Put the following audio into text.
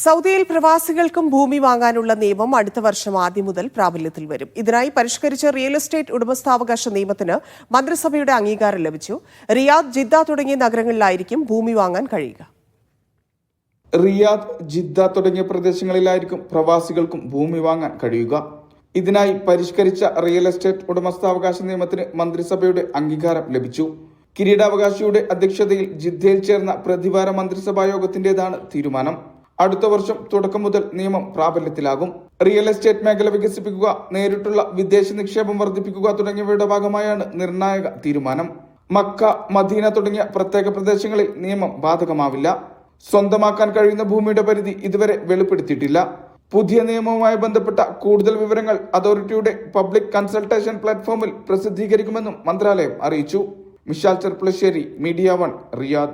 സൗദിയിൽ പ്രവാസികൾക്കും ഭൂമി വാങ്ങാനുള്ള നിയമം അടുത്ത വർഷം ആദ്യം മുതൽ പ്രാബല്യത്തിൽ വരും. ഇതിനായി പരിഷ്കരിച്ച റിയൽ എസ്റ്റേറ്റ് ഉടമസ്ഥാവകാശ നിയമത്തിന് മന്ത്രിസഭയുടെ അംഗീകാരം ലഭിച്ചു. റിയാദ്, ജിദ്ദ തുടങ്ങിയ നഗരങ്ങളിലായിരിക്കും ഭൂമി വാങ്ങാൻ കഴിയുക. റിയാദ്, ജിദ്ദ തുടങ്ങിയ പ്രദേശങ്ങളിലായിരിക്കും പ്രവാസികൾക്കും ഭൂമി വാങ്ങാൻ കഴിയുക. ഇതിനായി പരിഷ്കരിച്ച റിയൽ എസ്റ്റേറ്റ് ഉടമസ്ഥാവകാശ നിയമത്തിന് മന്ത്രിസഭയുടെ അംഗീകാരം ലഭിച്ചു. കിരീടാവകാശിയുടെ അധ്യക്ഷതയിൽ ജിദ്ദയിൽ ചേർന്ന പ്രതിവാര മന്ത്രിസഭാ യോഗത്തിന്റേതാണ് തീരുമാനം. അടുത്ത വർഷം തുടക്കം മുതൽ നിയമം പ്രാബല്യത്തിലാകും. റിയൽ എസ്റ്റേറ്റ് മേഖല വികസിപ്പിക്കുക, നേരിട്ടുള്ള വിദേശ നിക്ഷേപം വർദ്ധിപ്പിക്കുക തുടങ്ങിയവയുടെ ഭാഗമായാണ് നിർണായക തീരുമാനം. മക്ക, മദീന തുടങ്ങിയ പ്രത്യേക പ്രദേശങ്ങളിൽ നിയമം ബാധകമാവില്ല. സ്വന്തമാക്കാൻ കഴിയുന്ന ഭൂമിയുടെ പരിധി ഇതുവരെ വെളിപ്പെടുത്തിയിട്ടില്ല. പുതിയ നിയമവുമായി ബന്ധപ്പെട്ട കൂടുതൽ വിവരങ്ങൾ അതോറിറ്റിയുടെ പബ്ലിക് കൺസൾട്ടേഷൻ പ്ലാറ്റ്ഫോമിൽ പ്രസിദ്ധീകരിക്കുമെന്നും മന്ത്രാലയം അറിയിച്ചു. Mishal Cherpulassery, media 1, Riyadh.